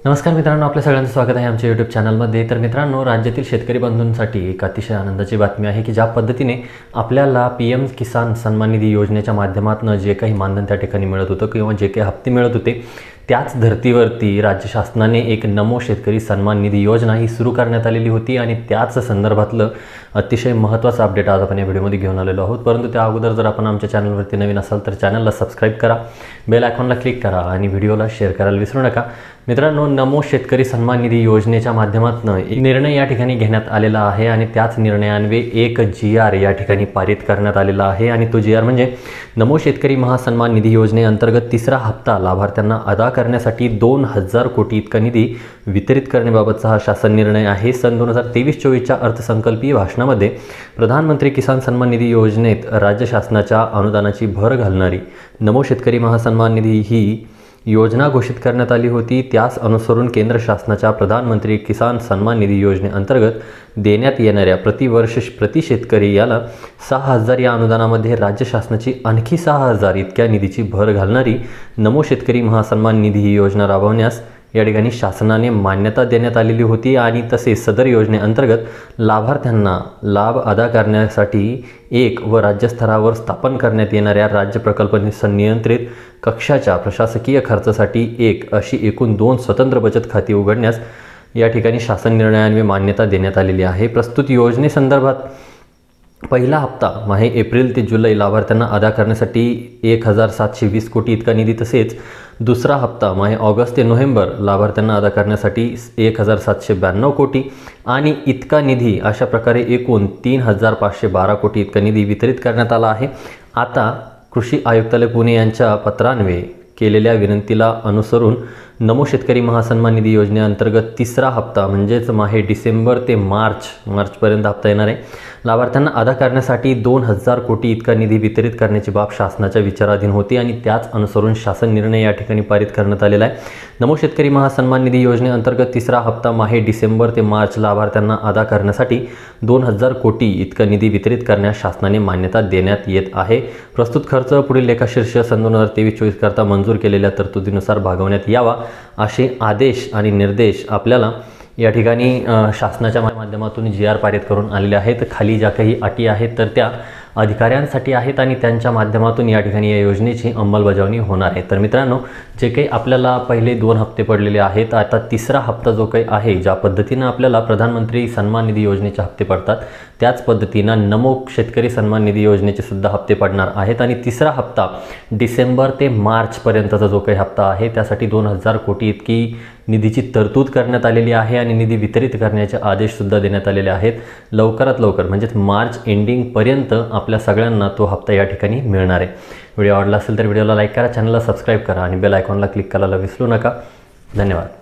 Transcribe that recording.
नमस्कार मित्रांनो, आपल्या सगळ्यांचं स्वागत आहे आमच्या यूट्यूब चॅनलमध्ये। तर मित्रांनो, राज्यातील शेतकरी बंधूंसाठी एक अतिशय आनंदाची बातमी आहे की ज्या पद्धतीने आपल्याला पीएम किसान सन्मान निधी योजनेच्या माध्यमातून जे काही मानधन त्या ठिकाणी मिळत होतं किंवा जे काही हप्ते मिळत होते, त्याच धर्तीवरती राज्य शासनाने एक नमो शेतकरी सन्मान निधी योजना ही सुरू करण्यात आलेली होती आणि त्याच संदर्भातलं अतिशय महत्त्वाचं अपडेट आज आपण या व्हिडिओमध्ये घेऊन आलेलो आहोत। परंतु त्या अगोदर जर आपण आमच्या चॅनलवरती नवीन असाल तर चॅनलला सबस्क्राईब करा, बेल आयकॉनला क्लिक करा आणि व्हिडिओला शेअर करायला विसरू नका। मित्रांनो, नमो शेतकरी सन्मान निधी योजनेच्या माध्यमातून एक निर्णय या ठिकाणी घेण्यात आलेला आहे आणि त्याच निर्णयान्वये एक GR या ठिकाणी पारित करण्यात आलेला आहे आणि तो GR म्हणजे नमो शेतकरी महासन्मान निधी योजनेअंतर्गत तिसरा हप्ता लाभार्थ्यांना अदा करण्यासाठी 2000 कोटी इतका निधी वितरित करण्याबाबतचा हा शासन निर्णय आहे। सन 2023-24च्या अर्थसंकल्पीय भाषणामध्ये प्रधानमंत्री किसान सन्मान निधी योजनेत राज्य शासनाच्या अनुदानाची भर घालणारी नमो शेतकरी महासन्मान निधी ही योजना घोषित करण्यात आली होती। त्यास अनुसरून केंद्र शासनाच्या प्रधानमंत्री किसान सन्मान निधी योजनेअंतर्गत देण्यात येणाऱ्या प्रतिवर्ष प्रति शेतकरी याला 6000 या अनुदानामध्ये राज्य शासनाची आणखी 6000 इतक्या निधीची भर घालणारी नमो शेतकरी महासन्मान निधी ही योजना राबवण्यास या ठिकाणी शासनाने मान्यता देण्यात आलेली होती आणि तसेच सदर योजनेअंतर्गत लाभार्थ्यांना लाभ अदा करण्यासाठी एक व राज्यस्तरावर स्थापन करण्यात येणाऱ्या राज्य प्रकल्प नियंत्रित कक्षाच्या प्रशासकीय खर्चासाठी एक अशी एकूण 2 स्वतंत्र बचत खाती उघडण्यास या ठिकाणी शासन निर्णयान्वये मान्यता देण्यात आलेली आहे। प्रस्तुत योजनेसंदर्भात पहिला हप्ता माहे एप्रिल ते जुलै लाभार्थ्यांना अदा करण्यासाठी 1720 कोटी इतका निधी, तसेच दुसरा हप्ता माहे ऑगस्ट ते नोव्हेंबर लाभार्थ्यांना अदा करण्यासाठी 1792 कोटी आणि इतका निधी अशा प्रकारे एकूण 3512 कोटी इतका निधी वितरित करण्यात आला आहे। आता कृषी आयुक्तालय पुणे यांच्या पत्रान्वये केलेल्या विनंतीला अनुसरून नमो शेतकरी महासन्मान निधी योजनेअंतर्गत तिसरा हप्ता म्हणजेच माहे डिसेंबर ते मार्चपर्यंत हप्ता येणार आहे लाभार्थ्यांना अदा करण्यासाठी 2000 कोटी इतका निधी वितरित करण्याची बाब शासनाच्या विचाराधीन होती आणि त्याच अनुसरून शासन निर्णय या ठिकाणी पारित करण्यात आलेला आहे। नमो शेतकरी महासन्मान निधी योजनेअंतर्गत तिसरा हप्ता माहे डिसेंबर ते मार्च लाभार्थ्यांना अदा करण्यासाठी 2000 कोटी इतका निधी वितरित करण्यास शासनाने मान्यता देण्यात येत आहे। प्रस्तुत खर्च पुढील लेखाशीर्ष सन 2023-24 करता मंजूर केलेल्या तरतुदीनुसार भागवण्यात यावा असे आदेश आणि निर्देश आपल्याला या ठिकाणी शासनाच्या माध्यमातून GR पारित करून आलेले आहेत। खाली ज्या काही अटी आहेत तर त्या अधिकाऱ्यांसाठी आहेत आणि त्यांच्या माध्यमातून या ठिकाणी या योजनेची अंमलबजावणी होणार आहे। तर मित्रांनो, जे काही आपल्याला पहिले 2 हप्ते पडलेले आहेत, आता तिसरा हप्ता जो काही आहे, ज्या पद्धतीनं आपल्याला प्रधानमंत्री सन्मान निधी योजनेचे हप्ते पडतात त्याच पद्धतीनं नमो शेतकरी सन्मान निधी योजनेचे सुद्धा हप्ते पडणार आहेत आणि तिसरा हप्ता डिसेंबर ते मार्चपर्यंतचा जो काही हप्ता आहे त्यासाठी 2000 कोटी इतकी निधीची तरतूद करण्यात आलेली आहे आणि निधी वितरित करण्याचे आदेशसुद्धा देण्यात आलेले आहेत। लवकरात लवकर म्हणजेच मार्च एंडिंगपर्यंत आपल्या सगळ्यांना तो हप्ता या ठिकाणी मिळणार आहे। व्हिडिओ आवडला असेल तर व्हिडिओला लाईक करा, चॅनलला सबस्क्राईब करा आणि बेल आयकॉनला क्लिक करायला विसरू नका। धन्यवाद।